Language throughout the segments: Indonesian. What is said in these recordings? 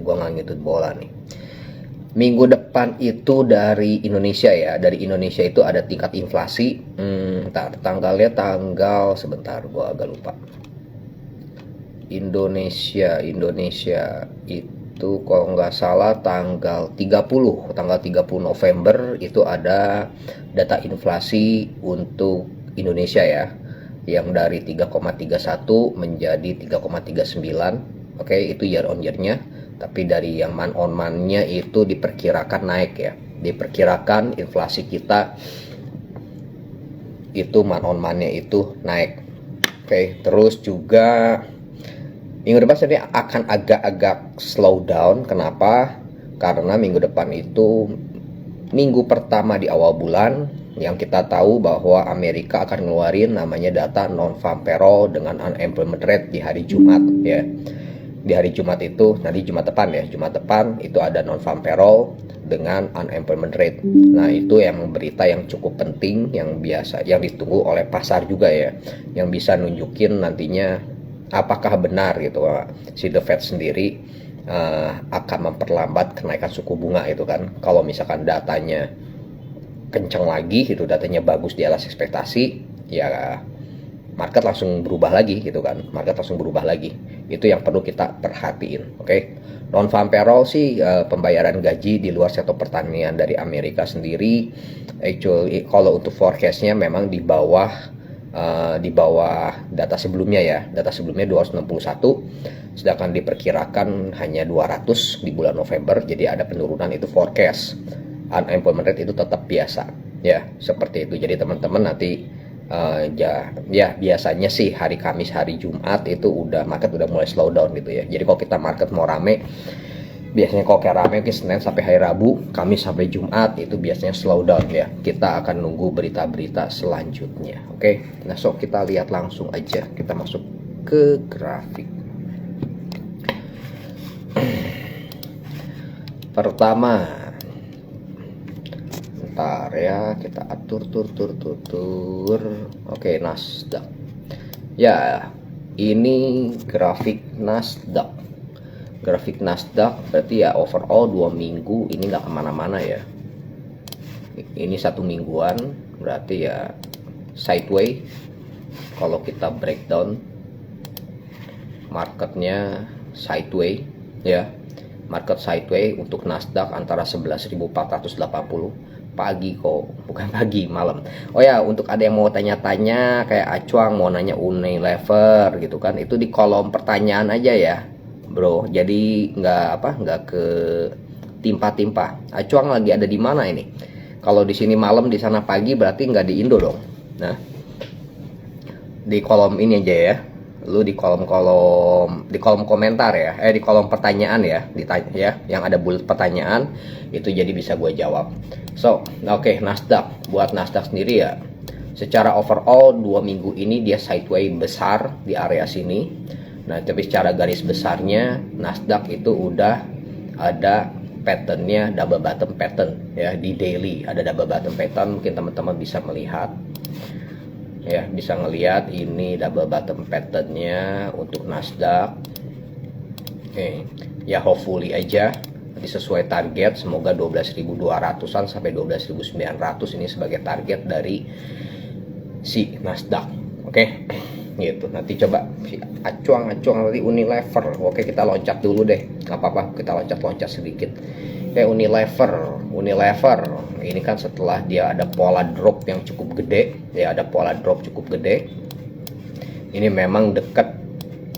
Gua nggak ngikut bola nih. Minggu depan itu dari Indonesia ya. Dari Indonesia itu ada tingkat inflasi. Tanggalnya sebentar, gua agak lupa. Indonesia itu kalau nggak salah tanggal 30 November itu ada data inflasi untuk Indonesia ya, yang dari 3,31 menjadi 3,39. Oke, itu year on year-nya. Tapi dari yang month on month-nya itu diperkirakan naik ya. Diperkirakan inflasi kita itu month on month-nya itu naik. Oke, terus juga minggu depan sebenarnya akan agak-agak slow down. Kenapa? Karena minggu depan itu minggu pertama di awal bulan, yang kita tahu bahwa Amerika akan ngeluarin namanya data non-farm payroll dengan unemployment rate di hari Jumat ya. Di hari Jumat itu, nanti Jumat depan itu ada non-farm payroll dengan unemployment rate. Nah, itu yang berita yang cukup penting, yang ditunggu oleh pasar juga ya, yang bisa nunjukin nantinya apakah benar gitu si The Fed sendiri akan memperlambat kenaikan suku bunga itu kan. Kalau misalkan datanya kencang lagi, itu datanya bagus di atas ekspektasi, ya market langsung berubah lagi gitu kan. Itu yang perlu kita perhatiin. Oke. Non-farm payroll sih pembayaran gaji di luar sektor pertanian dari Amerika sendiri, actually kalau untuk forecastnya memang di bawah data sebelumnya ya. Data sebelumnya 261, sedangkan diperkirakan hanya 200 di bulan November. Jadi ada penurunan, itu forecast. Unemployment rate itu tetap biasa ya, seperti itu. Jadi teman-teman nanti biasanya sih hari Kamis, hari Jumat itu market udah mulai slow down gitu ya. Jadi kalau kita market mau rame, biasanya kalau kayak rame mungkin Senin sampai hari Rabu, Kamis sampai Jumat itu biasanya slow down ya. Kita akan nunggu berita-berita selanjutnya. Oke. Nah, kita lihat langsung aja. Kita masuk ke grafik. Pertama, bentar ya, kita atur tur. Oke, Nasdaq. Ya, ini grafik Nasdaq. Grafik Nasdaq berarti ya overall 2 minggu ini nggak kemana-mana ya. Ini 1 mingguan berarti ya sideways. Kalau kita breakdown marketnya sideways ya. Market sideways untuk Nasdaq antara 11.480 malam. Oh ya, untuk ada yang mau tanya-tanya kayak Acuang mau nanya Unilever gitu kan, itu di kolom pertanyaan aja ya bro. Jadi nggak ke timpa-timpa. Acuang lagi ada di mana ini? Kalau di sini malam, di sana pagi, berarti nggak di Indo dong. Nah, di kolom ini aja ya. Lu di kolom komentar ya, di kolom pertanyaan ya, ditanya ya, yang ada bulat pertanyaan itu, jadi bisa gue jawab. Oke, Nasdaq. Buat Nasdaq sendiri ya, secara overall 2 minggu ini dia sideways besar di area sini. Nah, tapi secara garis besarnya Nasdaq itu udah ada patternnya double bottom pattern ya. Di daily ada double bottom pattern, mungkin teman-teman bisa melihat ya, bisa ngelihat ini double bottom patternnya untuk Nasdaq. Oke, ya hopefully aja nanti sesuai target, semoga 12.200-an sampai 12.900 ini sebagai target dari si Nasdaq. Oke, gitu. Nanti coba si acuang nanti Unilever. Oke, kita loncat dulu deh, nggak apa-apa, kita loncat sedikit. Unilever ini kan setelah dia ada pola drop yang cukup gede ya, ini memang dekat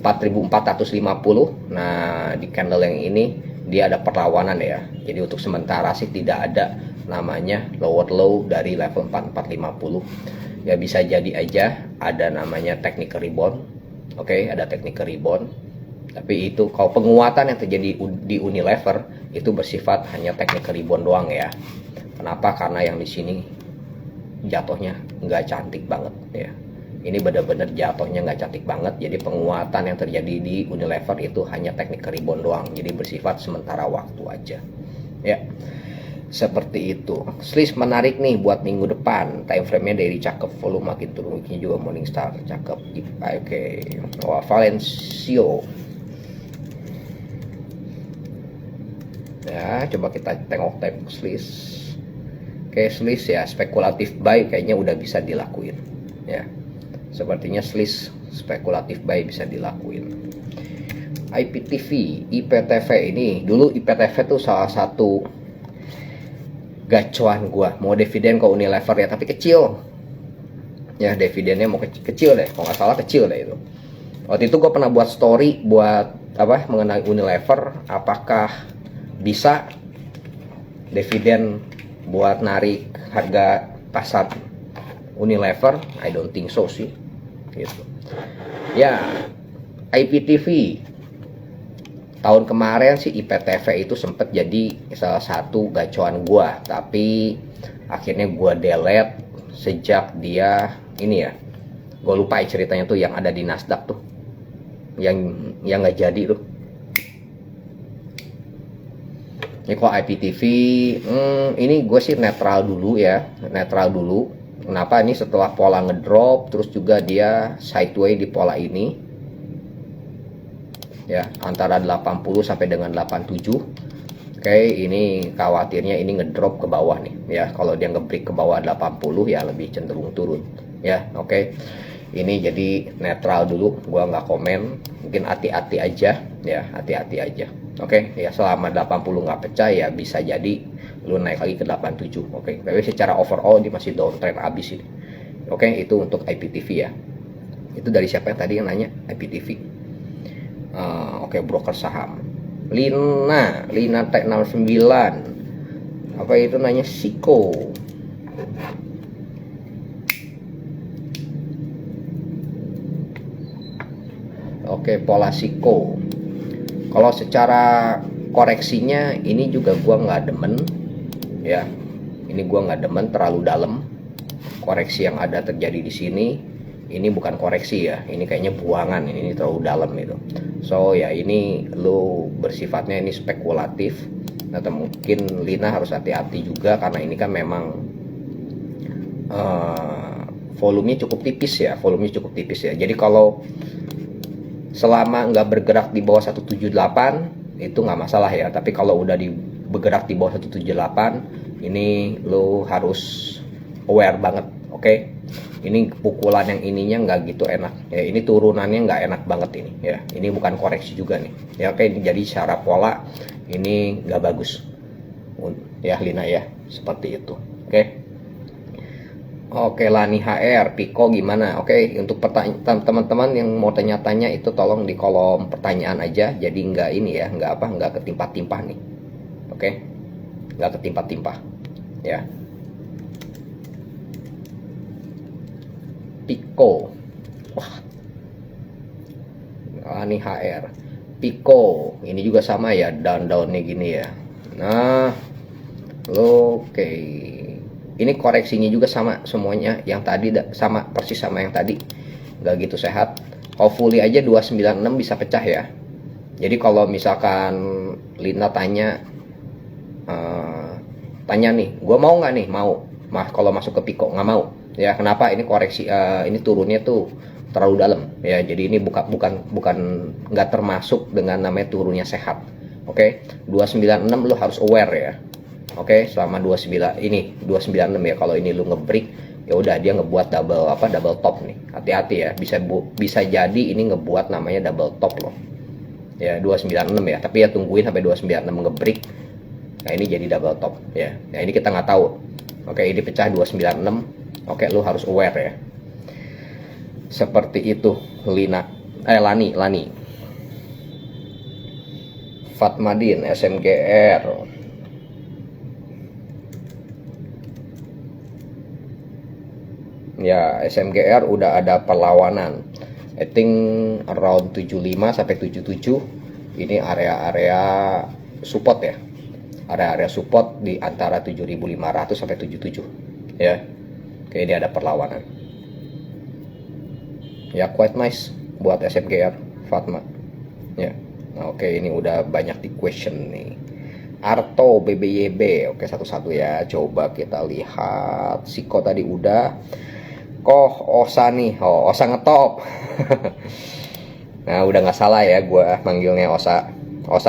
4.450. Nah, di candle yang ini dia ada perlawanan ya. Jadi untuk sementara sih tidak ada namanya lower low dari level 4450 ya. Bisa jadi aja ada namanya technical rebound. Oke, ada technical rebound. Tapi itu kalau penguatan yang terjadi di Unilever itu bersifat hanya technical rebound doang ya. Kenapa? Karena yang di sini jatuhnya nggak cantik banget ya. Ini benar-benar jatuhnya nggak cantik banget. Jadi penguatan yang terjadi di Unilever itu hanya technical rebound doang. Jadi bersifat sementara waktu aja ya. Seperti itu. Slice menarik nih buat minggu depan. Time frame-nya dari cakep, volume makin turun, ini juga Morningstar cakep. Oke. Valencio. Ya, coba kita tengok slice. Oke, slice ya, spekulatif buy kayaknya udah bisa dilakuin. Ya, sepertinya slice spekulatif buy bisa dilakuin. IPTV, IPTV ini dulu IPTV tuh salah satu gacuan gua. Mau dividen ke Unilever ya, tapi kecil. Ya, dividennya mau kecil deh, kalau nggak salah kecil deh itu. Waktu itu gua pernah buat story buat apa mengenai Unilever, apakah bisa dividen buat narik harga pasar Unilever? I don't think so sih, gitu. Ya, IPTV tahun kemarin sih IPTV itu sempet jadi salah satu gacuan gua, tapi akhirnya gua delete sejak dia ini ya, gua lupa ceritanya tuh yang ada di Nasdaq tuh, yang nggak jadi tuh. Ini kok IPTV, ini gue sih netral dulu ya, netral dulu. Kenapa? Ini setelah pola ngedrop, terus juga dia sideway di pola ini, ya antara 80 sampai dengan 87. Oke, ini khawatirnya ini ngedrop ke bawah nih, ya. Kalau dia ngebreak ke bawah 80 ya lebih cenderung turun, ya. Oke, ini jadi netral dulu, gua nggak komen, mungkin hati-hati aja, ya hati-hati aja. Oke, ya selama 80 nggak pecah ya bisa jadi lu naik lagi ke 87. Oke, tapi secara overall dia masih downtrend abis ini. Oke, itu untuk IPTV ya. Itu dari siapa yang tadi yang nanya IPTV? Oke, broker saham. Lina T69. Apa itu nanya Siko? Oke, pola Siko. Kalau secara koreksinya ini juga gua nggak demen, ya. Ini gua nggak demen, terlalu dalam. Koreksi yang ada terjadi di sini, ini bukan koreksi ya. Ini kayaknya buangan. Ini terlalu dalam itu. So ya ini lu bersifatnya ini spekulatif. Atau mungkin Lina harus hati-hati juga karena ini kan memang volumenya cukup tipis ya. Volumenya cukup tipis ya. Jadi kalau selama nggak bergerak di bawah 178 itu nggak masalah ya, tapi kalau udah bergerak di bawah 178 ini lo harus aware banget. Oke, ini pukulan yang ininya nggak gitu enak ya, ini turunannya nggak enak banget ini ya, ini bukan koreksi juga nih ya. Oke, jadi secara pola ini nggak bagus ya Lina ya, seperti itu. Oke, Lani HR, Piko gimana? Oke, untuk teman-teman yang mau tanya-tanya itu tolong di kolom pertanyaan aja. Jadi nggak ini ya, nggak ketimpa-timpa nih. Oke, nggak ketimpa-timpa. Ya. Piko, wah, Lani HR, Piko, ini juga sama ya, down-downnya gini ya. Nah, oke. Ini koreksinya juga sama semuanya, yang tadi sama persis sama yang tadi, nggak gitu sehat. Hopefully aja 296 bisa pecah ya. Jadi kalau misalkan Lina tanya nih, gue mau nggak nih? Mau. Kalau masuk ke Piko nggak mau. Ya kenapa? Ini koreksi, ini turunnya tuh terlalu dalam ya. Jadi ini bukan nggak termasuk dengan namanya turunnya sehat. Oke, 296 lo harus aware ya. Oke, selama 29 ini 296 ya, kalau ini lu ngebreak ya udah dia ngebuat double top nih. Hati-hati ya, bisa jadi ini ngebuat namanya double top loh. Ya 296 ya, tapi ya tungguin sampai 296 ngebreak. Nah, ini jadi double top ya. Nah, ini kita nggak tahu. Oke, ini pecah 296. Oke, lu harus aware ya. Seperti itu Lani. Fatmadin, SMGR. Ya, SMGR udah ada perlawanan. I think around 75 sampai 77. Ini area-area support ya. Area-area support di antara 7.500 sampai 77. Ya. Oke, ini ada perlawanan. Ya, quite nice buat SMGR, Fatma. Ya. Nah, oke, ini udah banyak di question nih. Arto BBYB. Oke, satu-satu ya. Coba kita lihat. Siko tadi udah. Osa nih, Osa ngetop. Nah, udah nggak salah ya gue manggilnya Osa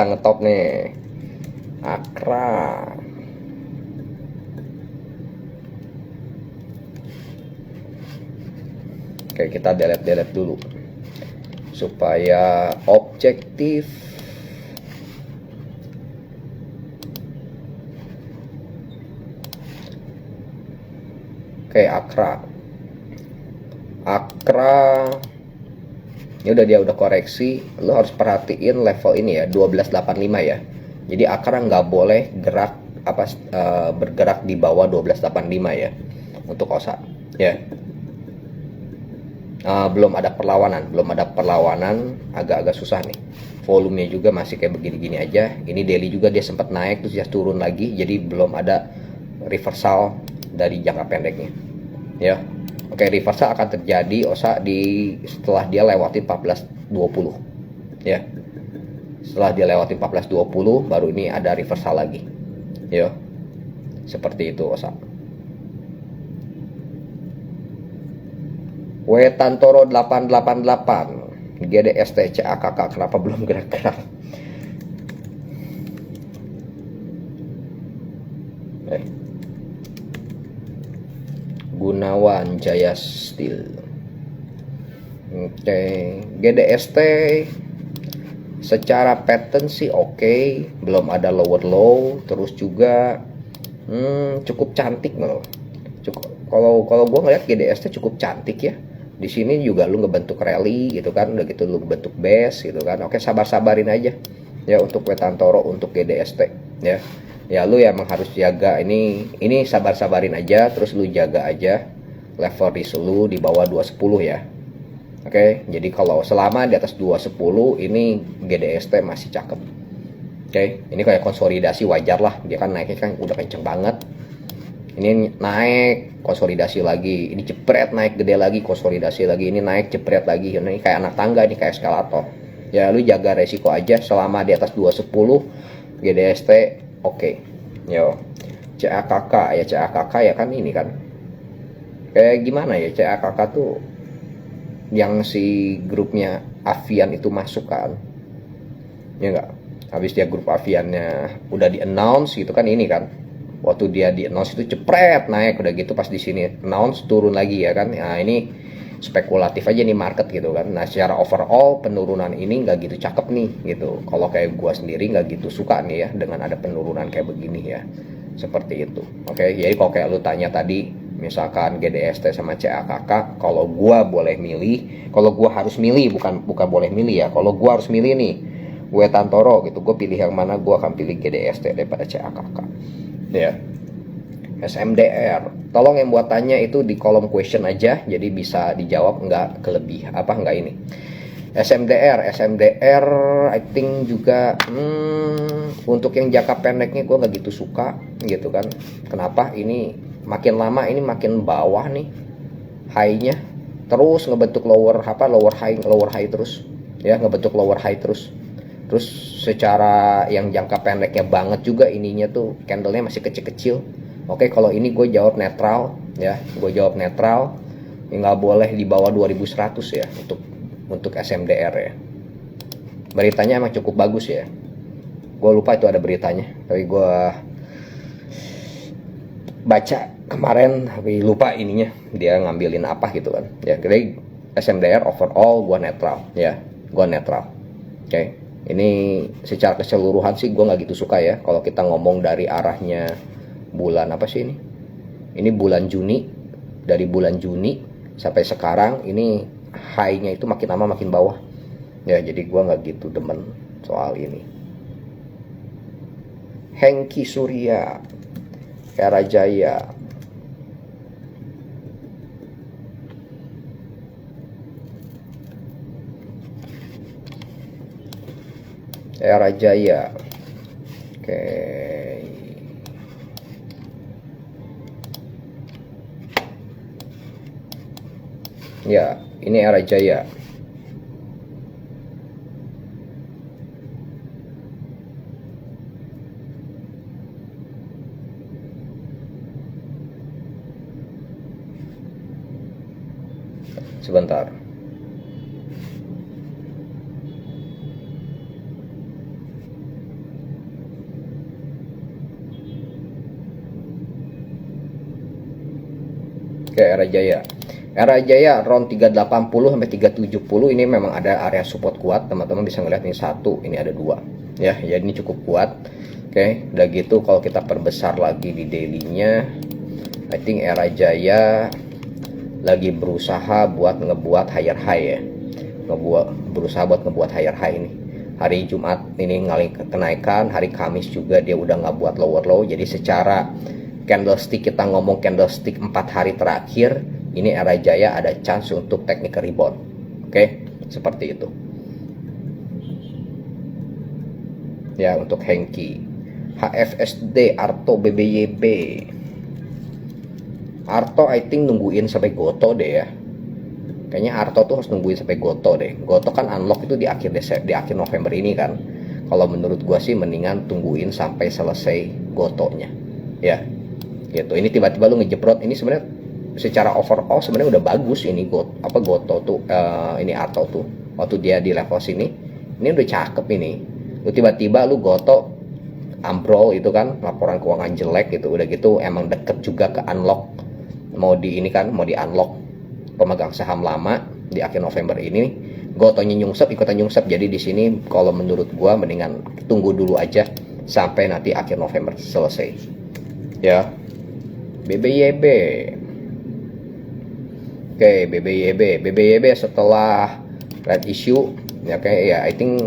ngetop nih. Akra. Oke, kita delete dulu supaya objektif. Oke, Akra. Ini dia udah koreksi. Lo harus perhatiin level ini ya, 1285 ya. Jadi Akra nggak boleh bergerak di bawah 1285 ya untuk OSA ya. Belum ada perlawanan, agak-agak susah nih. Volumenya juga masih kayak begini-gini aja. Ini daily juga dia sempat naik terus dia turun lagi, jadi belum ada reversal dari jangka pendeknya ya. Oke, reversal akan terjadi OSA setelah dia lewati 1420 ya. Setelah dia lewati 1420 baru ini ada reversal lagi ya. Seperti itu OSA. W Tantoro 888 GDST CAKK kenapa belum gerak-gerak? Gunawan Jaya Steel. Oke, GDST secara pattern sih oke, belum ada lower low, terus juga cukup cantik loh. Kalau gue ngeliat GDST cukup cantik ya. Di sini juga lu ngebentuk rally gitu kan, udah gitu lu bentuk base gitu kan. Oke, sabar-sabarin aja ya untuk Wetantoro, untuk GDST ya. Ya lu emang harus jaga ini sabar-sabarin aja, terus lu jaga aja level risk lu di bawah 210 ya. Oke, jadi kalau selama di atas 210 ini GDST masih cakep. Oke, ini kayak konsolidasi wajar lah, dia kan naiknya kan udah kenceng banget. Ini naik, konsolidasi lagi, ini jepret, naik gede lagi, konsolidasi lagi, ini naik jepret lagi. Ini kayak anak tangga, ini kayak eskalator ya. Lu jaga resiko aja selama di atas 210 GDST oke. Yo, CAKK ya kan ini kan kayak gimana ya, CAKK tuh yang si grupnya Avian itu masuk kan ya enggak. Habis dia grup Aviannya udah di announce gitu kan, ini kan waktu dia di announce itu cepret naik, udah gitu pas di sini announce turun lagi ya kan. Nah ini spekulatif aja nih market gitu kan. Nah secara overall penurunan ini nggak gitu cakep nih gitu. Kalau kayak gua sendiri nggak gitu suka nih ya dengan ada penurunan kayak begini ya, seperti itu. Oke, jadi kalau kayak lu tanya tadi misalkan GDST sama CAKK, kalau gua boleh milih, kalau gua harus milih, bukan boleh milih ya, kalau gua harus milih nih Wetantoro gitu, gue pilih yang mana, gue akan pilih GDST daripada CAKK ya. SMDR, tolong yang buat tanya itu di kolom question aja, jadi bisa dijawab, nggak nggak ini. SMDR I think juga untuk yang jangka pendeknya gue nggak gitu suka gitu kan. Kenapa? Ini makin lama ini makin bawah nih high-nya, terus ngebentuk lower high terus ya, ngebentuk lower high terus secara yang jangka pendeknya banget juga ininya tuh candlenya masih kecil-kecil. Oke, kalau ini gue jawab netral ya, nggak boleh di bawah 2100 ya untuk SMDR ya. Beritanya emang cukup bagus ya, gue lupa itu ada beritanya, tapi gue baca kemarin tapi lupa ininya dia ngambilin apa gitu kan ya. Jadi SMDR overall gue netral ya, Oke. Ini secara keseluruhan sih gue nggak gitu suka ya kalau kita ngomong dari arahnya bulan apa sih ini? Ini bulan Juni, dari bulan Juni sampai sekarang ini high-nya itu makin lama makin bawah ya, jadi gue nggak gitu demen soal ini. Hengki Surya, Era Jaya, oke. Ya, ini Era Jaya. Sebentar. Oke, Era Jaya. Era Jaya round 380 sampai 370 ini memang ada area support kuat. Teman-teman bisa ngeliat ini satu, ini ada dua. Ya, jadi ini cukup kuat. Oke, udah gitu kalau kita perbesar lagi di daily-nya, I think Era Jaya lagi berusaha buat ngebuat higher high ya. Berusaha buat ngebuat higher high ini. Hari Jumat ini ngalih kenaikan, hari Kamis juga dia udah nggak buat lower low. Jadi secara candlestick, kita ngomong candlestick 4 hari terakhir, ini Era Jaya ada chance untuk technical rebound. Oke, seperti itu. Ya, untuk Hengki. HFSD, Arto, BBYB. Arto I think nungguin sampai Goto deh ya. Kayaknya Arto tuh harus nungguin sampai Goto deh. Goto kan unlock itu di akhir November ini kan. Kalau menurut gua sih mendingan tungguin sampai selesai Gotonya. Ya. Gitu. Ini tiba-tiba lu ngejeprot, ini sebenarnya secara overall sebenarnya udah bagus ini Goto tuh, ini Arto tuh. Waktu dia di level sini, ini udah cakep ini. Lu tiba-tiba lu Goto ambrol itu kan, laporan keuangan jelek gitu. Udah gitu emang deket juga ke unlock, mau di unlock pemegang saham lama di akhir November ini. Gotonya nyungsep, ikutan nyungsep. Jadi di sini kalau menurut gua mendingan tunggu dulu aja sampai nanti akhir November selesai. Ya. BBYB. Oke, BBYB setelah red issue ya, kayak ya I think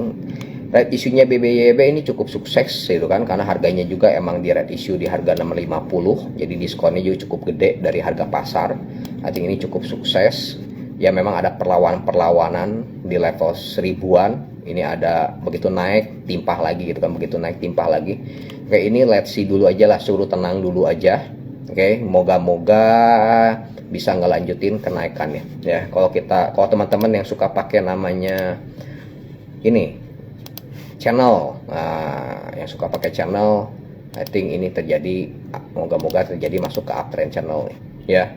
red issue-nya BBYB ini cukup sukses gitu kan, karena harganya juga emang di red issue di harga 650, jadi diskonnya juga cukup gede dari harga pasar. I think ini cukup sukses. Ya memang ada perlawanan di level 1000-an. Ini ada begitu naik timpah lagi gitu kan, begitu naik timpah lagi. Oke, ini let's see dulu aja lah, suruh tenang dulu aja. Oke, moga-moga bisa ngelanjutin kenaikannya. Ya, kalau teman-teman yang suka pakai namanya ini channel, yang suka pakai channel, I think ini terjadi, moga-moga terjadi masuk ke uptrend channel ya.